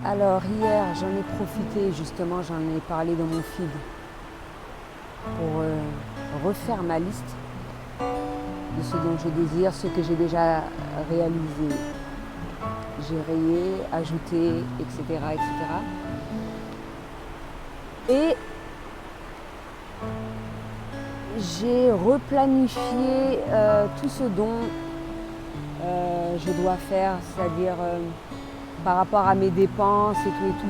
Alors hier, j'en ai profité, justement, j'en ai parlé dans mon feed pour refaire ma liste de ce dont je désire, ce que j'ai déjà réalisé, j'ai rayé, ajouté, etc., etc. Et j'ai replanifié tout ce dont je dois faire, c'est-à-dire par rapport à mes dépenses et tout,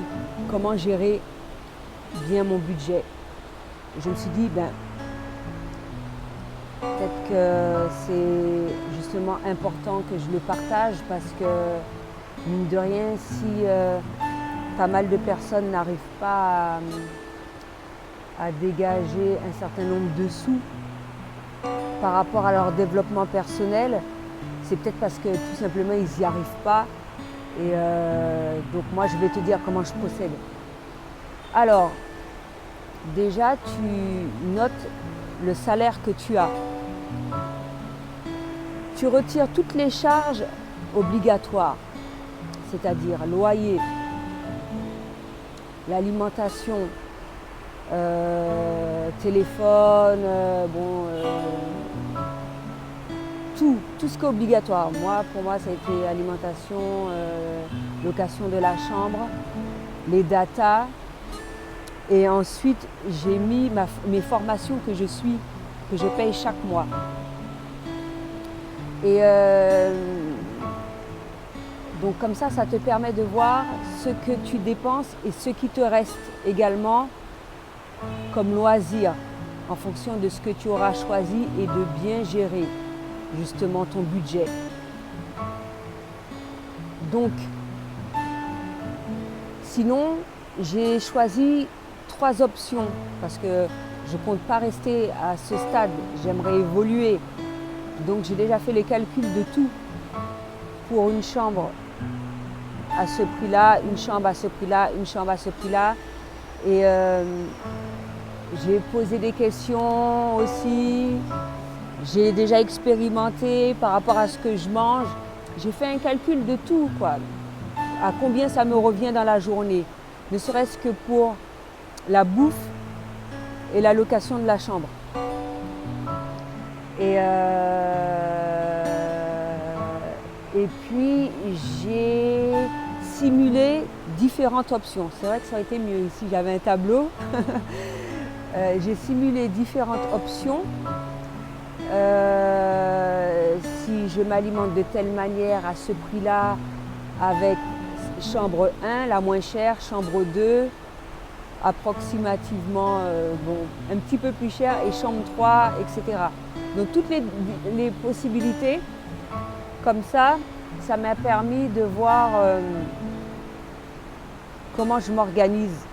comment gérer bien mon budget. Je me suis dit, peut-être que c'est justement important que je le partage parce que, mine de rien, si pas mal de personnes n'arrivent pas à dégager un certain nombre de sous par rapport à leur développement personnel, c'est peut-être parce que tout simplement ils n'y arrivent pas. Et donc moi je vais te dire comment je procède. Alors, déjà tu notes le salaire que tu as. Tu retires toutes les charges obligatoires, c'est-à-dire loyer, l'alimentation, téléphone, tout ce qui est obligatoire. Pour moi, ça a été alimentation, location de la chambre, les datas. Et ensuite, j'ai mis mes formations que je paye chaque mois. Et donc comme ça te permet de voir ce que tu dépenses et ce qui te reste également comme loisir en fonction de ce que tu auras choisi et de bien gérer justement ton budget. Donc, sinon, j'ai choisi 3 options parce que je ne compte pas rester à ce stade, j'aimerais évoluer. Donc j'ai déjà fait les calculs de tout pour une chambre à ce prix-là, une chambre à ce prix-là, une chambre à ce prix-là. Et j'ai posé des questions aussi. J'ai déjà expérimenté par rapport à ce que je mange. J'ai fait un calcul de tout, quoi. À combien ça me revient dans la journée. Ne serait-ce que pour la bouffe et la location de la chambre. Et puis j'ai simulé différentes options. C'est vrai que ça aurait été mieux si j'avais un tableau. J'ai simulé différentes options. Si je m'alimente de telle manière à ce prix-là, avec chambre 1, la moins chère, chambre 2, approximativement un petit peu plus cher, et chambre 3, etc. Donc toutes les possibilités, comme ça m'a permis de voir comment je m'organise.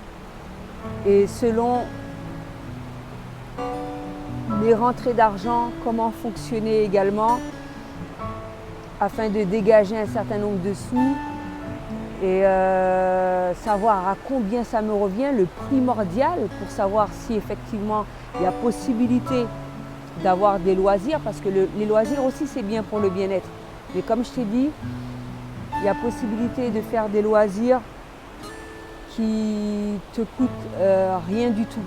Et selon mes rentrées d'argent, comment fonctionner également, afin de dégager un certain nombre de sous et savoir à combien ça me revient, le primordial pour savoir si effectivement il y a possibilité d'avoir des loisirs, parce que les loisirs aussi c'est bien pour le bien-être. Mais comme je t'ai dit, il y a possibilité de faire des loisirs qui te coûtent rien du tout.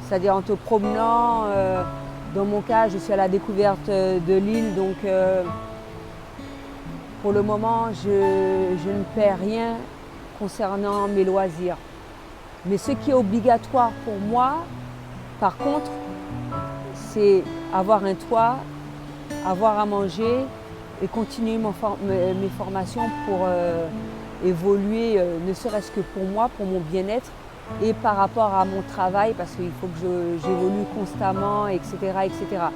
C'est-à-dire en te promenant, dans mon cas je suis à la découverte de l'île, donc pour le moment je ne paie rien concernant mes loisirs. Mais ce qui est obligatoire pour moi, par contre, c'est avoir un toit, avoir à manger et continuer mes formations pour évoluer, ne serait-ce que pour moi, pour mon bien-être et par rapport à mon travail, parce qu'il faut que j'évolue constamment, etc., etc.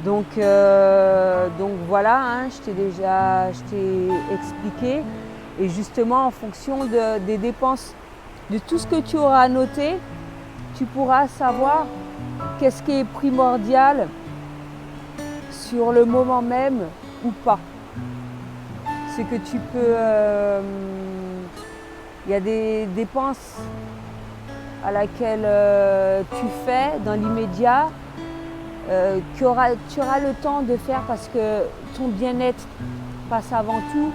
Donc voilà, hein, je t'ai expliqué. Et justement, en fonction des dépenses, de tout ce que tu auras noté, tu pourras savoir qu'est-ce qui est primordial sur le moment même ou pas. C'est que tu peux... il y a des dépenses à laquelle tu fais dans l'immédiat, tu auras le temps de faire parce que ton bien-être passe avant tout.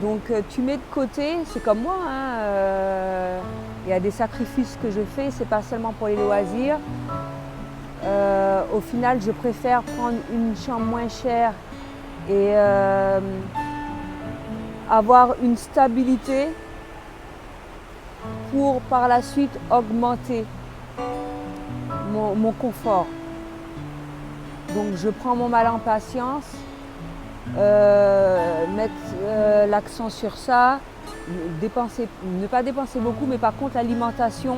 Donc tu mets de côté, c'est comme moi, hein, il y a des sacrifices que je fais, c'est pas seulement pour les loisirs. Au final, je préfère prendre une chambre moins chère et avoir une stabilité pour par la suite augmenter mon confort. Donc je prends mon mal en patience, mettre l'accent sur ça, ne pas dépenser beaucoup, mais par contre l'alimentation,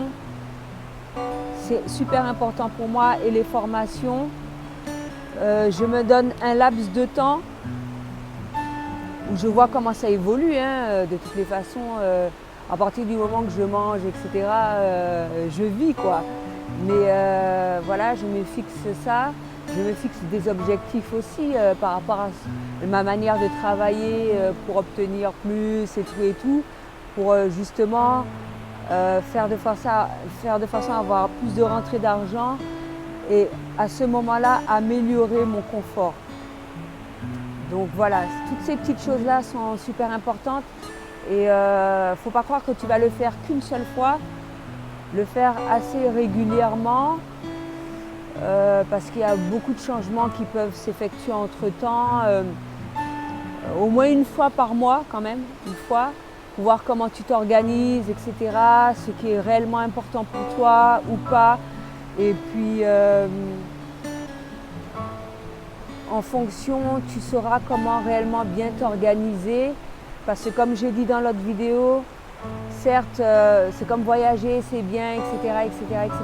c'est super important pour moi et les formations. Je me donne un laps de temps où je vois comment ça évolue, hein, de toutes les façons. À partir du moment que je mange, etc., je vis, quoi. Mais voilà, je me fixe ça. Je me fixe des objectifs aussi par rapport à ma manière de travailler pour obtenir plus et tout, pour justement faire de façon à avoir plus de rentrée d'argent et à ce moment-là améliorer mon confort. Donc voilà, toutes ces petites choses-là sont super importantes et faut pas croire que tu vas le faire qu'une seule fois, le faire assez régulièrement parce qu'il y a beaucoup de changements qui peuvent s'effectuer entre-temps, au moins une fois par mois quand même, une fois, pour voir comment tu t'organises, etc., ce qui est réellement important pour toi ou pas. Et puis en fonction, tu sauras comment réellement bien t'organiser. Parce que comme j'ai dit dans l'autre vidéo, certes, c'est comme voyager, c'est bien, etc., etc., etc.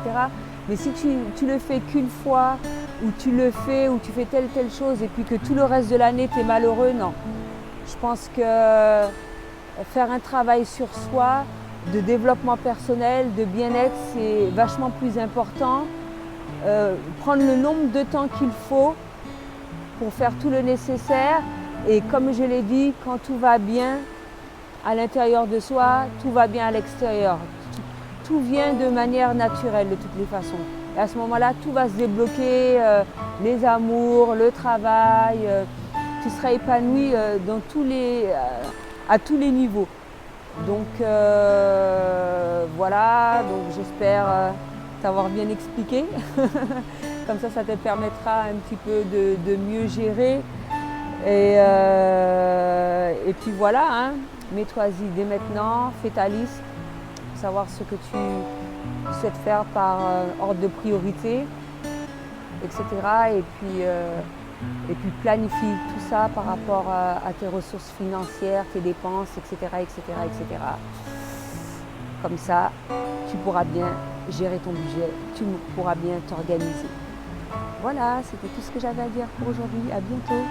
Mais si tu le fais qu'une fois, ou tu le fais, ou tu fais telle chose, et puis que tout le reste de l'année, tu es malheureux, non. Je pense que faire un travail sur soi, de développement personnel, de bien-être, c'est vachement plus important. Prendre le nombre de temps qu'il faut pour faire tout le nécessaire. Et comme je l'ai dit, quand tout va bien à l'intérieur de soi, tout va bien à l'extérieur. Tout vient de manière naturelle de toutes les façons. Et à ce moment-là, tout va se débloquer, les amours, le travail. Tu seras épanoui à tous les niveaux. Donc voilà, donc j'espère t'avoir bien expliqué. Comme ça te permettra un petit peu de mieux gérer. Et puis voilà, hein, mets-toi-y dès maintenant, fais ta liste, savoir ce que tu souhaites faire par ordre de priorité, etc. Et puis planifie tout ça par rapport à tes ressources financières, tes dépenses, etc., etc., etc. Comme ça, tu pourras bien gérer ton budget, tu pourras bien t'organiser. Voilà, c'était tout ce que j'avais à dire pour aujourd'hui. À bientôt.